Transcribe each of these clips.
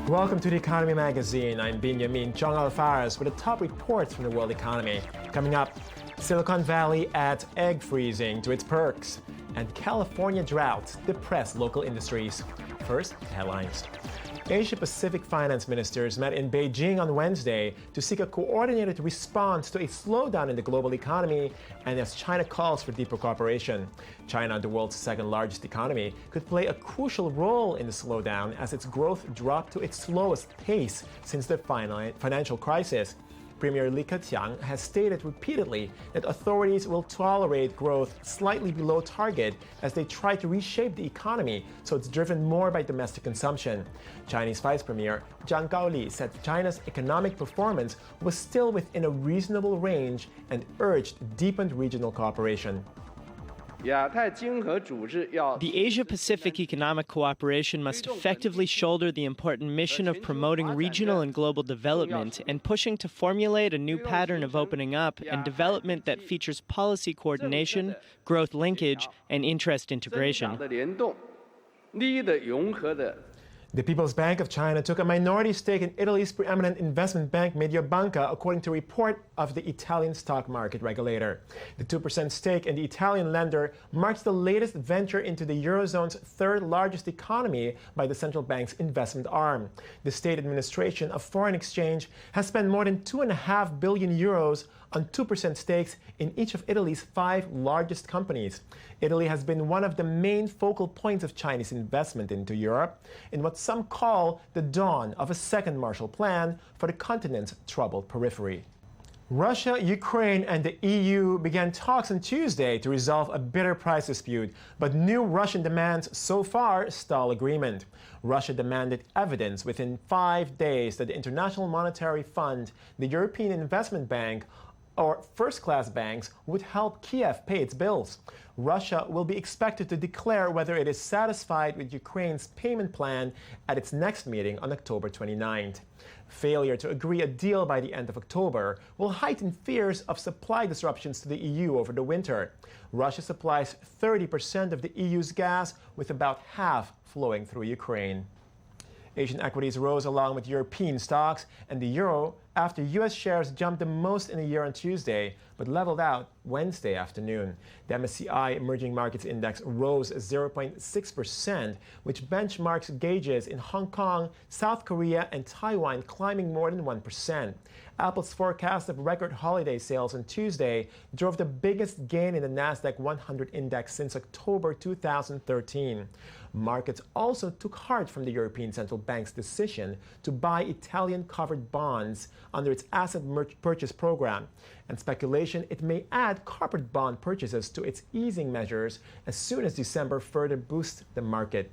Welcome to the Economy Magazine. I'm Benjamin Zhang Alfares with the top reports from the world economy. Coming up, Silicon Valley adds egg freezing to its perks, and California droughts depress local industries. First, the headlines. Asia-Pacific finance ministers met in Beijing on Wednesday to seek a coordinated response to a slowdown in the global economy and as China calls for deeper cooperation. China, the world's second-largest economy, could play a crucial role in the slowdown as its growth dropped to its slowest pace since the financial crisis. Premier Li Keqiang has stated repeatedly that authorities will tolerate growth slightly below target as they try to reshape the economy so it's driven more by domestic consumption. Chinese Vice Premier Zhang Gaoli said China's economic performance was still within a reasonable range and urged deepened regional cooperation. The Asia-Pacific Economic Cooperation must effectively shoulder the important mission of promoting regional and global development and pushing to formulate a new pattern of opening up and development that features policy coordination, growth linkage, and interest integration. The People's Bank of China took a minority stake in Italy's preeminent investment bank Mediobanca, according to a report of the Italian stock market regulator. The 2% stake in the Italian lender marks the latest venture into the Eurozone's third-largest economy by the central bank's investment arm. The state administration of foreign exchange has spent more than €2.5 billion on 2% stakes in each of Italy's 5 largest companies. Italy has been one of the main focal points of Chinese investment into Europe, in what some call the dawn of a second Marshall Plan for the continent's troubled periphery. Russia, Ukraine, and the EU began talks on Tuesday to resolve a bitter price dispute, but new Russian demands so far stall agreement. Russia demanded evidence within 5 days that the International Monetary Fund, the European Investment Bank, or first-class banks would help Kiev pay its bills. Russia will be expected to declare whether it is satisfied with Ukraine's payment plan at its next meeting on October 29th. Failure to agree a deal by the end of October will heighten fears of supply disruptions to the EU over the winter. Russia supplies 30% of the EU's gas, with about half flowing through Ukraine. Asian equities rose along with European stocks and the euro after U.S. shares jumped the most in a year on Tuesday, but leveled out Wednesday afternoon. The MSCI Emerging Markets Index rose 0.6%, which benchmarks gauges in Hong Kong, South Korea, and Taiwan climbing more than 1%. Apple's forecast of record holiday sales on Tuesday drove the biggest gain in the Nasdaq 100 index since October 2013. Markets also took heart from the European Central Bank's decision to buy Italian covered bonds under its asset purchase program, and speculation it may add corporate bond purchases to its easing measures as soon as December further boosts the market.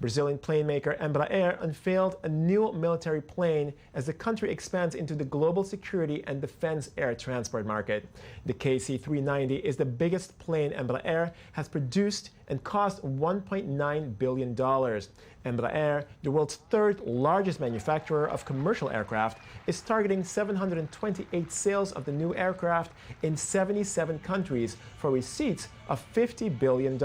Brazilian plane maker Embraer unveiled a new military plane as the country expands into the global security and defense air transport market. The KC-390 is the biggest plane Embraer has produced and cost $1.9 billion. Embraer, the world's third largest manufacturer of commercial aircraft, is targeting 728 sales of the new aircraft in 77 countries for receipts of $50 billion.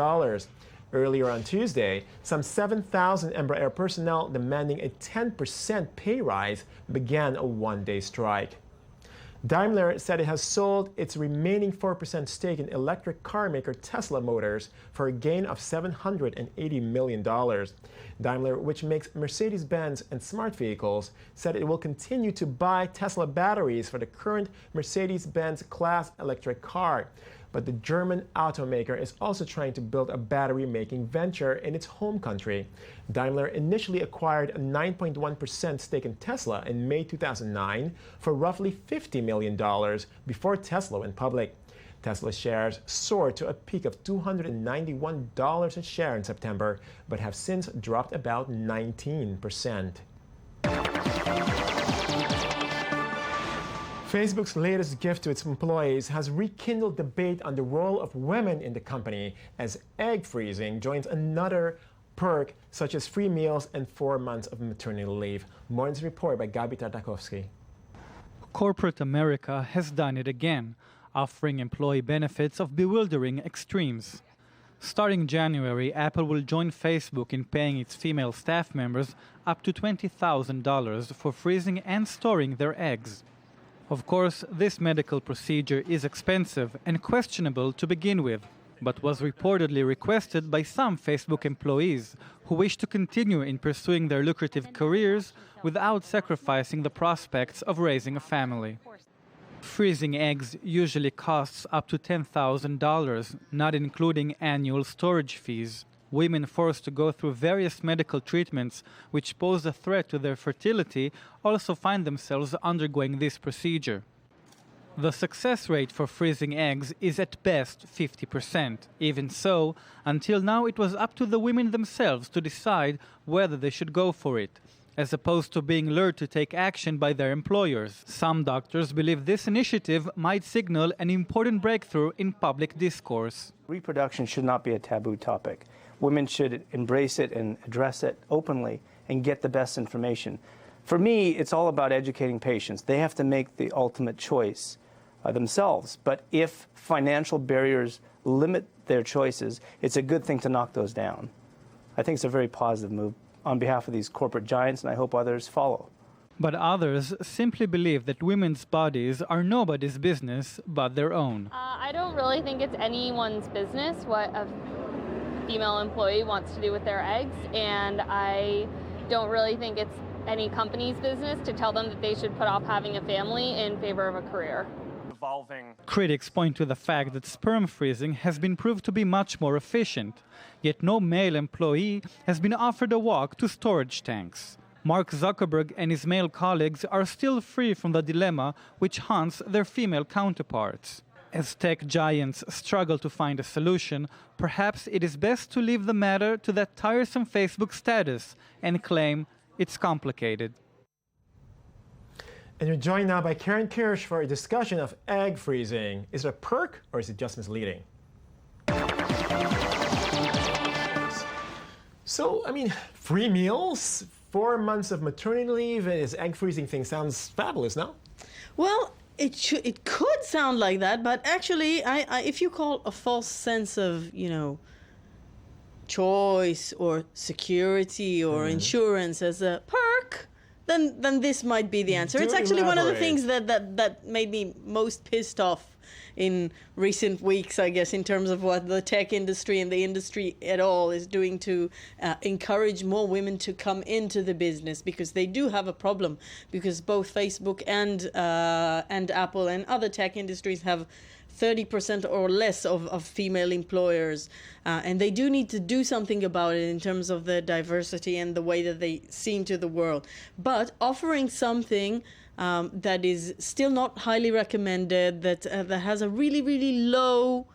Earlier on Tuesday, some 7,000 Embraer personnel demanding a 10% pay rise began a one-day strike. Daimler said it has sold its remaining 4% stake in electric car maker Tesla Motors for a gain of $780 million. Daimler, which makes Mercedes-Benz and smart vehicles, said it will continue to buy Tesla batteries for the current Mercedes-Benz class electric car. But the German automaker is also trying to build a battery-making venture in its home country. Daimler initially acquired a 9.1% stake in Tesla in May 2009 for roughly $50 million before Tesla went public. Tesla shares soared to a peak of $291 a share in September, but have since dropped about 19%. Facebook's latest gift to its employees has rekindled debate on the role of women in the company as egg freezing joins another perk such as free meals and 4 months of maternity leave. More in this report by Gabi Tartakovsky. Corporate America has done it again, offering employee benefits of bewildering extremes. Starting January, Apple will join Facebook in paying its female staff members up to $20,000 for freezing and storing their eggs. Of course, this medical procedure is expensive and questionable to begin with, but was reportedly requested by some Facebook employees who wish to continue in pursuing their lucrative careers without sacrificing the prospects of raising a family. Freezing eggs usually costs up to $10,000, not including annual storage fees. Women forced to go through various medical treatments which pose a threat to their fertility also find themselves undergoing this procedure. The success rate for freezing eggs is at best 50%. Even so, until now it was up to the women themselves to decide whether they should go for it, as opposed to being lured to take action by their employers. Some doctors believe this initiative might signal an important breakthrough in public discourse. Reproduction should not be a taboo topic. Women should embrace it and address it openly and get the best information. For me, it's all about educating patients. They have to make the ultimate choice themselves. But if financial barriers limit their choices, it's a good thing to knock those down. I think it's a very positive move on behalf of these corporate giants, and I hope others follow. But others simply believe that women's bodies are nobody's business but their own. I don't really think it's anyone's business what a female employee wants to do with their eggs, and I don't really think it's any company's business to tell them that they should put off having a family in favor of a career. Critics point to the fact that sperm freezing has been proved to be much more efficient, yet no male employee has been offered a walk to storage tanks. Mark Zuckerberg and his male colleagues are still free from the dilemma which haunts their female counterparts. As tech giants struggle to find a solution, perhaps it is best to leave the matter to that tiresome Facebook status and claim it's complicated. And you're joined now by Karen Kirsch for a discussion of egg freezing. Is it a perk or is it just misleading? So, I mean, free meals, 4 months of maternity leave, this egg freezing thing sounds fabulous, no? Well, it could sound like that, but actually, if you call a false sense of, choice or security or insurance as a perk, then this might be the answer. It's actually one of the things that made me most pissed off in recent weeks, I guess, in terms of what the tech industry and the industry at all is doing to encourage more women to come into the business, because they do have a problem, because both Facebook and Apple and other tech industries have 30% or less of female employers, and they do need to do something about it in terms of the diversity and the way that they seem to the world. But offering something that is still not highly recommended, that has a really, really low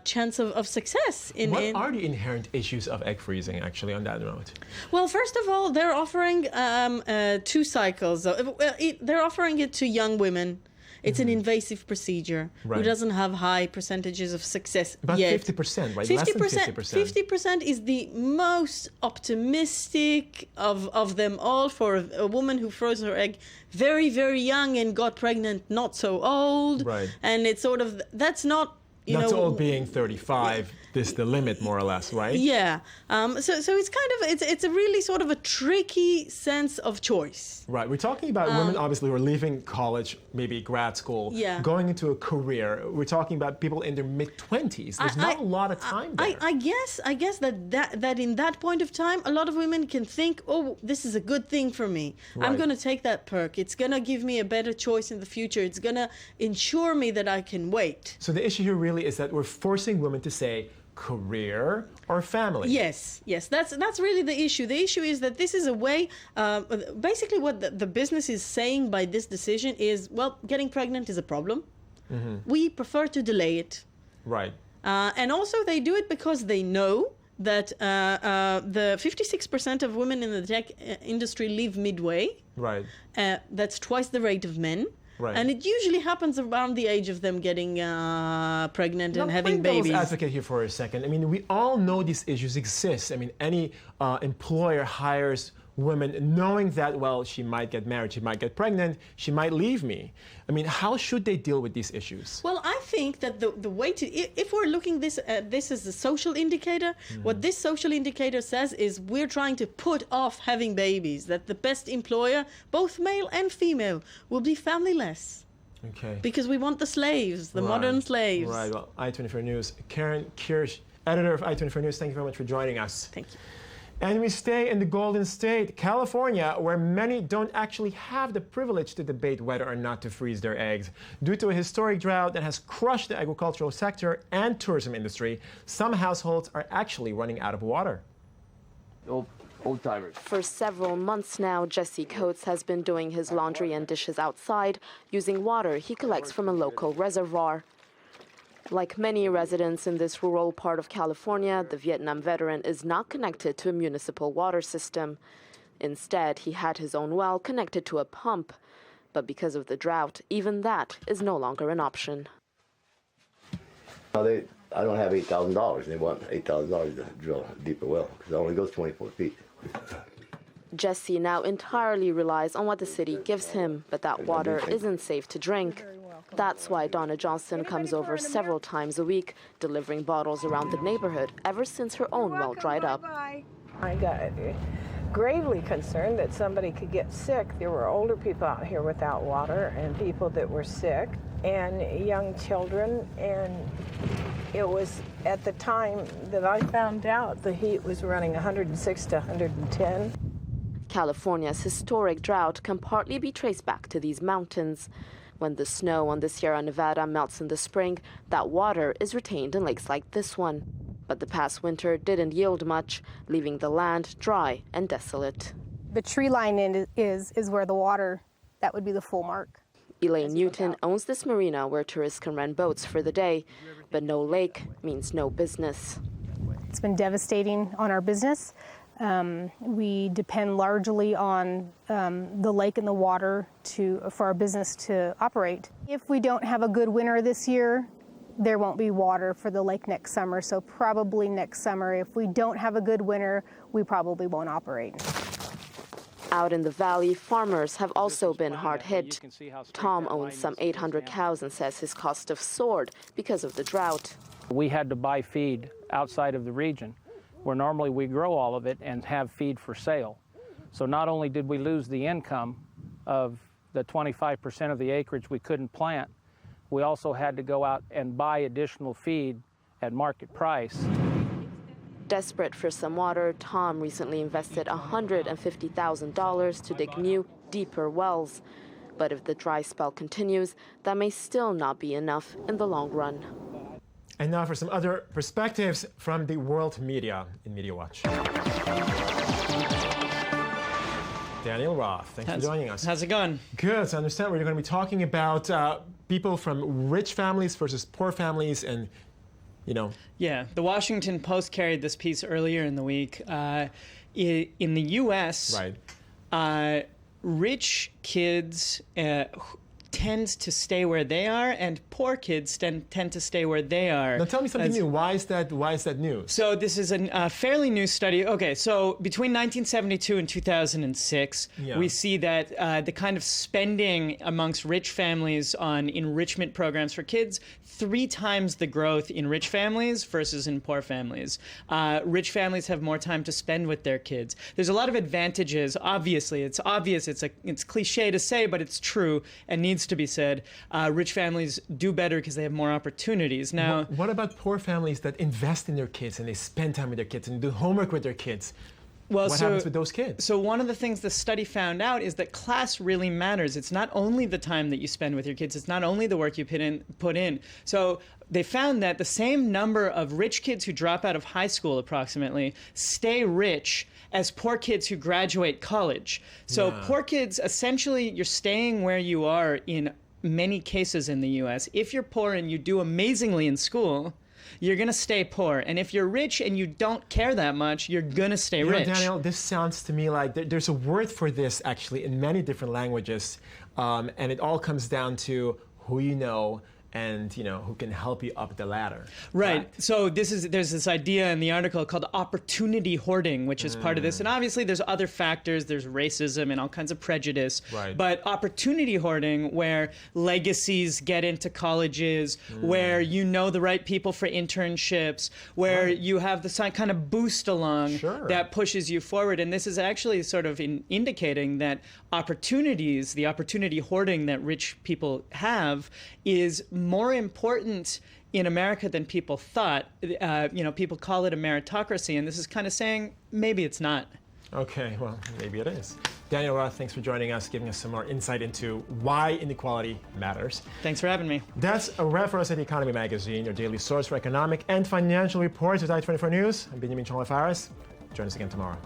chance of success. What are the inherent issues of egg freezing, actually, on that note? Well, first of all, they're offering 2 cycles. They're offering it to young women. It's an invasive procedure who doesn't have high percentages of success About yet. 50%, right? 50%, Less than 50%. 50% is the most optimistic of them all for a woman who froze her egg very, very young and got pregnant not so old. Right. And it's sort of, that's not, Not all being 35, this is the limit, more or less, right? Yeah. So it's kind of, it's a really sort of a tricky sense of choice. Right. We're talking about women, obviously, who are leaving college, maybe grad school, going into a career. We're talking about people in their mid-20s. There's not a lot of time there. I guess that in that point of time, a lot of women can think, oh, this is a good thing for me. Right. I'm going to take that perk. It's going to give me a better choice in the future. It's going to ensure me that I can wait. So the issue here really is that we're forcing women to say career or family. Yes, that's really the issue. The issue is that this is a way, basically what the business is saying by this decision is, well, getting pregnant is a problem. We prefer to delay it. Right. And also they do it because they know that the 56% of women in the tech industry leave midway. Right. That's twice the rate of men. Right. And it usually happens around the age of them getting pregnant and having babies. Let's advocate here for a second. I mean, we all know these issues exist. I mean, any employer hires women knowing that, well, she might get married, she might get pregnant, she might leave me? I mean, how should they deal with these issues? Well, I think that the way to, if we're looking this as a social indicator, what this social indicator says is we're trying to put off having babies, that the best employer, both male and female, will be familyless. Okay. Because we want the slaves, the modern slaves. Right, well, I-24 News. Karen Kirsch, editor of I-24 News, thank you very much for joining us. Thank you. And we stay in the Golden State, California, where many don't actually have the privilege to debate whether or not to freeze their eggs. Due to a historic drought that has crushed the agricultural sector and tourism industry, some households are actually running out of water. Old timers. For several months now, Jesse Coates has been doing his laundry and dishes outside using water he collects from a local reservoir. Like many residents in this rural part of California, the Vietnam veteran is not connected to a municipal water system. Instead, he had his own well connected to a pump. But because of the drought, even that is no longer an option. I don't have $8,000. They want $8,000 to drill a deeper well because it only goes 24 feet. Jesse now entirely relies on what the city gives him, but that water isn't safe to drink. That's why Donna Johnson comes over several times a week, delivering bottles around the neighborhood ever since her own well dried up. I got gravely concerned that somebody could get sick. There were older people out here without water and people that were sick and young children, and it was at the time that I found out the heat was running 106 to 110. California's historic drought can partly be traced back to these mountains. When the snow on the Sierra Nevada melts in the spring, that water is retained in lakes like this one. But the past winter didn't yield much, leaving the land dry and desolate. The tree line is where the water, that would be the full mark. Elaine Newton owns this marina where tourists can rent boats for the day, but no lake means no business. It's been devastating on our business. We depend largely on the lake and the water for our business to operate. If we don't have a good winter this year, there won't be water for the lake next summer. So probably next summer, if we don't have a good winter, we probably won't operate. Out in the valley, farmers have also been hard hit. Tom owns some 800 cows and says his costs have soared because of the drought. We had to buy feed outside of the region, where normally we grow all of it and have feed for sale. So not only did we lose the income of the 25% of the acreage we couldn't plant, we also had to go out and buy additional feed at market price. Desperate for some water, Tom recently invested $150,000 to dig new, deeper wells. But if the dry spell continues, that may still not be enough in the long run. And now for some other perspectives from the world media in Media Watch. Daniel Roth, thanks for joining us. How's it going? Good. So I understand we're going to be talking about people from rich families versus poor families and, you know. Yeah, the Washington Post carried this piece earlier in the week. In the U.S., right. Rich kids tend to stay where they are, and poor kids tend to stay where they are. Now tell me something new. Why is that new? So this is a fairly new study. Okay, so between 1972 and 2006, we see that the kind of spending amongst rich families on enrichment programs for kids, 3 times the growth in rich families versus in poor families. Rich families have more time to spend with their kids. There's a lot of advantages. Obviously, it's obvious. It's cliche to say, but it's true and needs to be said. Rich families do better because they have more opportunities. Now, what about poor families that invest in their kids and they spend time with their kids and do homework with their kids? Well, what happens with those kids? So one of the things the study found out is that class really matters. It's not only the time that you spend with your kids. It's not only the work you put in. So they found that the same number of rich kids who drop out of high school approximately stay rich as poor kids who graduate college. So poor kids, essentially, you're staying where you are in many cases in the U.S. If you're poor and you do amazingly in school, you're going to stay poor. And if you're rich and you don't care that much, you're going to stay rich. Daniel, this sounds to me like there's a word for this actually in many different languages. And it all comes down to who you know and who can help you up the ladder. Right. So there's this idea in the article called opportunity hoarding, which is part of this. And obviously there's other factors. There's racism and all kinds of prejudice. Right. But opportunity hoarding, where legacies get into colleges, where the right people for internships, where you have the kind of boost along that pushes you forward. And this is actually sort of indicating that opportunities, the opportunity hoarding that rich people have, is more important in America than people thought. People call it a meritocracy, and this is kind of saying maybe it's not. Okay, well, maybe it is. Daniel Roth, thanks for joining us, giving us some more insight into why inequality matters. Thanks for having me. That's a wrap for us at The Economy Magazine, your daily source for economic and financial reports with I-24 News. I'm Benjamin Chong-Faris. Join us again tomorrow.